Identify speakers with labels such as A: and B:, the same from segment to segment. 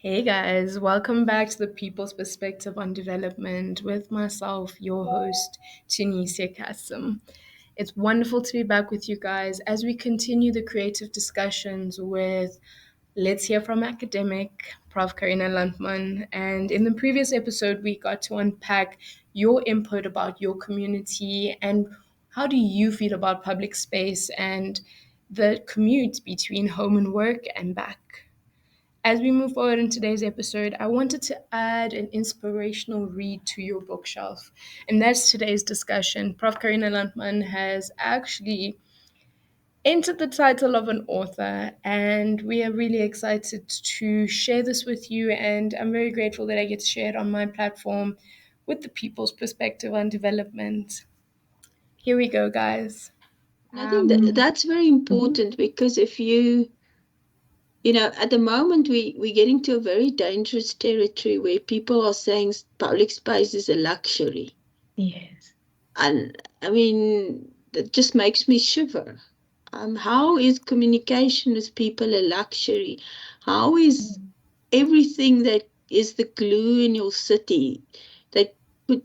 A: Hey guys, welcome back to the People's Perspective on Development with myself, your host, Tunisia Kassim. It's wonderful to be back with you guys as we continue the creative discussions with Let's Hear from Academic, Prof. Karina Landman. And in the previous episode, we got to unpack your input about your community and how do you feel about public space and the commute between home and work and back. As we move forward in today's episode, I wanted to add an inspirational read to your bookshelf. And that's today's discussion. Prof. Karina Landman has actually entered the title of an author, and we are really excited to share this with you. And I'm very grateful that I get to share it on my platform with the people's perspective on development. Here we go, guys.
B: And I think that that's very
A: Mhm.
B: important because if at the moment we're getting to a very dangerous territory where people are saying public space is a luxury.
A: Yes.
B: And I mean, that just makes me shiver. How is communication with people a luxury? How is everything that is the glue in your city that put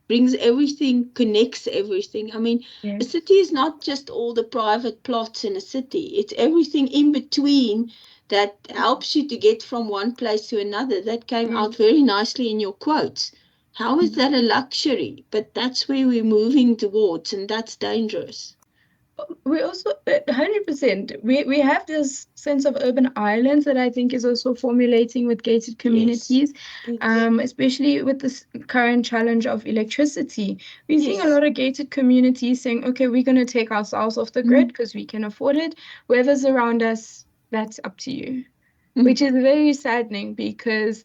B: brings everything, connects everything. I mean, a
A: Yes.
B: city is not just all the private plots in a city, it's everything in between that helps you to get from one place to another. That came out very nicely in your quotes. How is that a luxury? But that's where we're moving towards, and that's dangerous.
A: We also 100%, we have this sense of urban islands that I think is also formulating with gated
B: Yes.
A: communities,
B: Yes.
A: especially with this current challenge of electricity. We're seeing a
B: Yes.
A: lot of gated communities saying, okay, we're going to take ourselves off the grid because we can afford it. Whoever's around us, that's up to you, which
B: Mm.
A: is very saddening because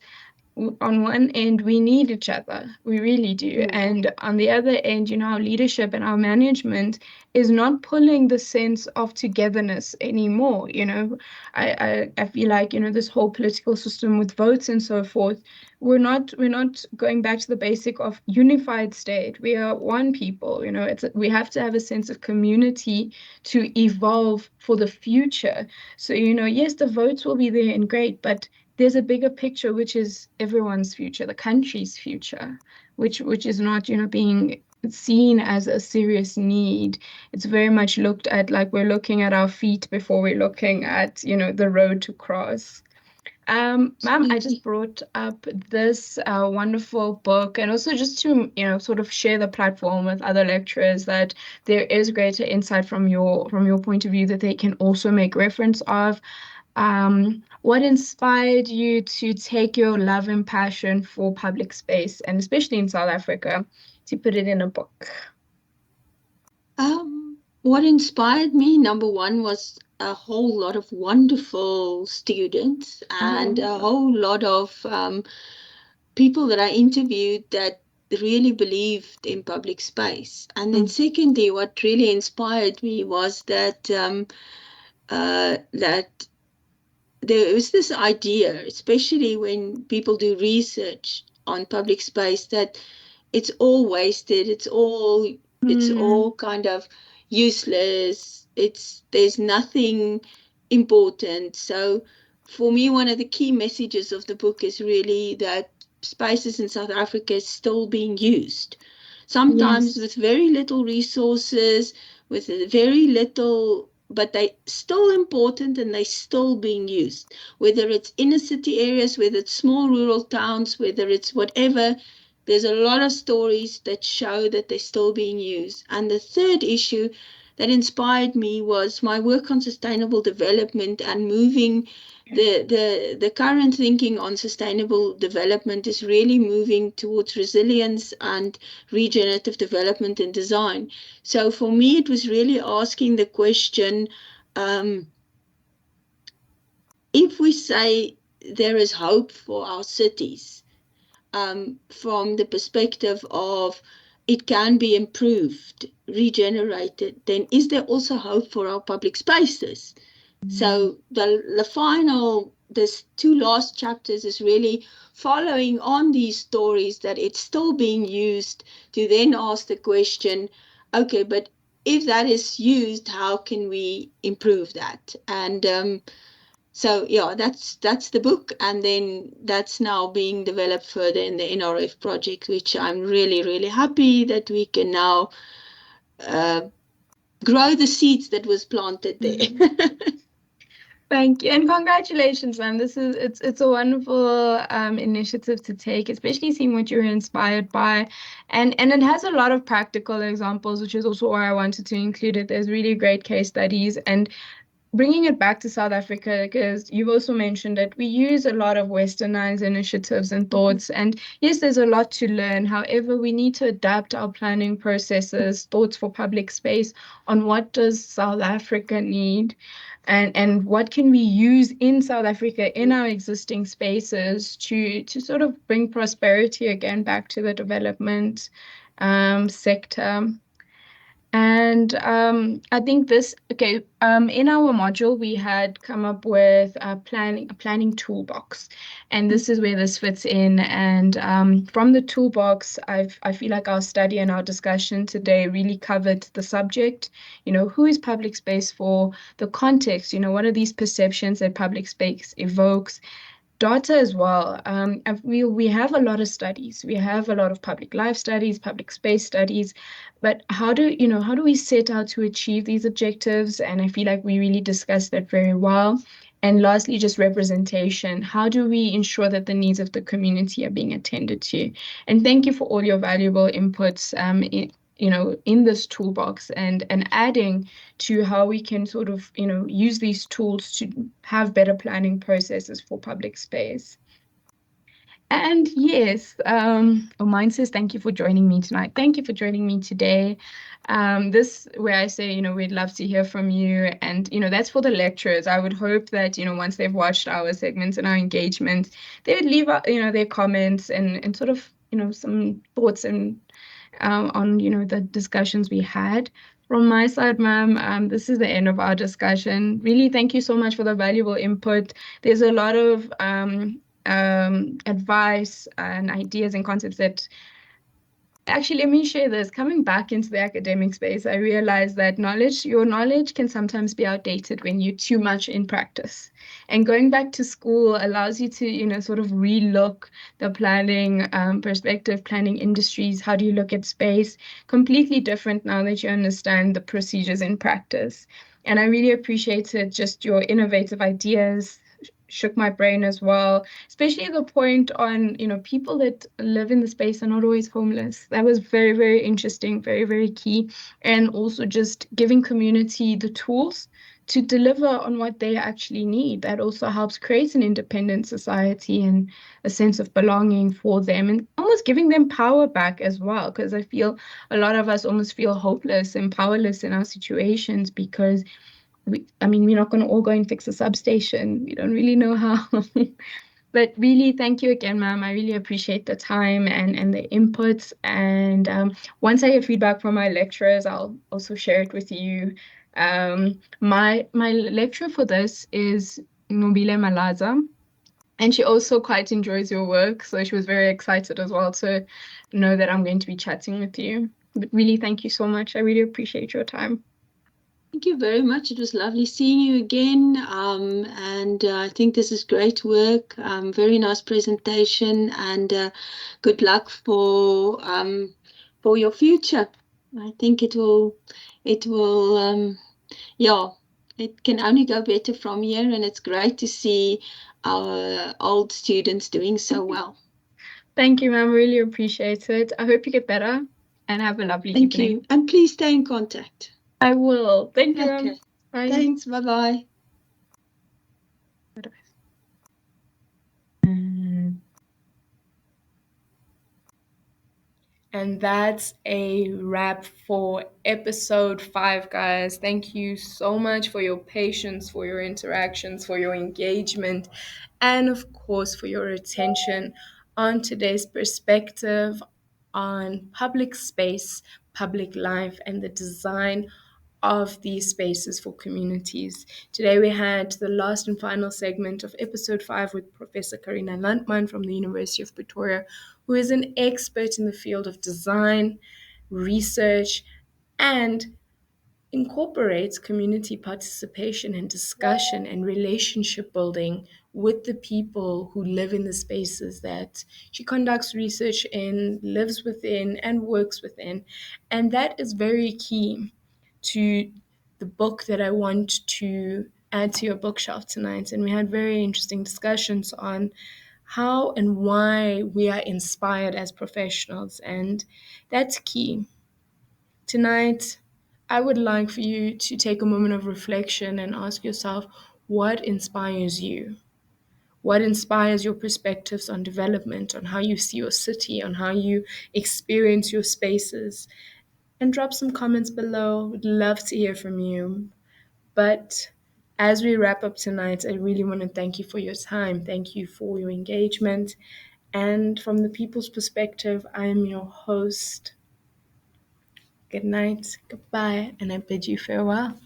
A: on one end we need each other, we really do,
B: Mm.
A: and on the other end, our leadership and our management is not pulling the sense of togetherness anymore. I feel like, this whole political system with votes and so forth, we're not going back to the basic of unified state. We are one people. We have to have a sense of community to evolve for the future. So, yes, the votes will be there and great, but there's a bigger picture, which is everyone's future, the country's future, which is not, being seen as a serious need. It's very much looked at like we're looking at our feet before we're looking at, the road to cross. Ma'am, I just
B: Absolutely.
A: brought up this wonderful book, and also just to, sort of share the platform with other lecturers that there is greater insight from your point of view that they can also make reference of. What inspired you to take your love and passion for public space, and especially in South Africa, to put it in a book?
B: What inspired me, number one, was a whole lot of wonderful students and
A: Oh,
B: a whole lot of people that I interviewed that really believed in public space. And then,
A: mm,
B: secondly, what really inspired me was that there is this idea, especially when people do research on public space, that it's all wasted, it's all
A: mm,
B: kind of useless. There's nothing important. So for me, one of the key messages of the book is really that spaces in South Africa is still being used. Sometimes
A: yes,
B: with very little resources, with very little, but they still important and they still being used. Whether it's inner city areas, whether it's small rural towns, whether it's whatever, there's a lot of stories that show that they're still being used. And the third issue that inspired me was my work on sustainable development and moving the current thinking on sustainable development is really moving towards resilience and regenerative development and design. So for me, it was really asking the question, um, if we say there is hope for our cities, from the perspective of it can be improved, regenerated, then is there also hope for our public spaces?
A: mm,
B: So the final, this two last chapters is really following on these stories that it's still being used to then ask the question, okay, but if that is used, how can we improve that? And So yeah, that's the book, and then that's now being developed further in the NRF project, which I'm really really happy that we can now uh, grow the seeds that was planted there.
A: Thank you and congratulations, ma'am. It's a wonderful initiative to take, especially seeing what you're inspired by, and it has a lot of practical examples, which is also why I wanted to include it. There's really great case studies, and bringing it back to South Africa, because you've also mentioned that we use a lot of westernized initiatives and thoughts. And yes, there's a lot to learn. However, we need to adapt our planning processes, thoughts for public space on what does South Africa need and what can we use in South Africa in our existing spaces to sort of bring prosperity again back to the development sector. And I think in our module, we had come up with a planning toolbox. And this is where this fits in. And from the toolbox, I feel like our study and our discussion today really covered the subject. Who is public space for? The context, what are these perceptions that public space evokes? Data as well. We have a lot of studies. We have a lot of public life studies, public space studies, but how do we set out to achieve these objectives? And I feel like we really discussed that very well. And lastly, just representation. How do we ensure that the needs of the community are being attended to? And thank you for all your valuable inputs in this toolbox and adding to how we can sort of, use these tools to have better planning processes for public space. And yes, mine says, thank you for joining me tonight. Thank you for joining me today. This where I say, we'd love to hear from you. And, that's for the lecturers. I would hope that, once they've watched our segments and our engagement, they would leave, their comments and sort of, some thoughts and on the discussions we had. From my side, ma'am, this is the end of our discussion. Really, thank you so much for the valuable input. There's a lot of advice and ideas and concepts that actually, let me share this. Coming back into the academic space, I realized that your knowledge can sometimes be outdated when you're too much in practice. And going back to school allows you to, sort of relook the planning perspective, planning industries. How do you look at space? Completely different now that you understand the procedures in practice. And I really appreciated just your innovative ideas, shook my brain as well, especially the point on, people that live in the space are not always homeless. That was very, very interesting, very, very key. And also just giving community the tools to deliver on what they actually need. That also helps create an independent society and a sense of belonging for them and almost giving them power back as well. Because I feel a lot of us almost feel hopeless and powerless in our situations because we're not going to all go and fix a substation. We don't really know how. But really, thank you again, ma'am. I really appreciate the time and the inputs. And once I get feedback from my lecturers, I'll also share it with you. My lecturer for this is Nobile Malaza, and she also quite enjoys your work. So she was very excited as well to know that I'm going to be chatting with you. But really, thank you so much. I really appreciate your time.
B: Thank you very much. It was lovely seeing you again. And I think this is great work. Very nice presentation, and good luck for your future. I think it will, yeah, it can only go better from here, and it's great to see our old students doing so well.
A: Thank you, ma'am. Really appreciate it. I hope you get better and have a lovely
B: Thank
A: evening.
B: you. And please stay in contact.
A: I will. Thank you, ma'am.
B: Okay.
A: Bye.
B: Thanks. Bye bye.
A: And that's a wrap for episode 5, guys. Thank you so much for your patience, for your interactions, for your engagement, and of course, for your attention on today's perspective on public space, public life, and the design of these spaces for communities. Today we had the last and final segment of episode 5 with Professor Karina Landman from the University of Pretoria, who is an expert in the field of design, research, and incorporates community participation and discussion and relationship building with the people who live in the spaces that she conducts research in, lives within, and works within. And that is very key to the book that I want to add to your bookshelf tonight. And we had very interesting discussions on how and why we are inspired as professionals. And that's key. Tonight, I would like for you to take a moment of reflection and ask yourself what inspires you? What inspires your perspectives on development, on how you see your city, on how you experience your spaces? And drop some comments below. Would love to hear from you. But as we wrap up tonight, I really want to thank you for your time. Thank you for your engagement. And from the people's perspective, I am your host. Good night, goodbye, and I bid you farewell.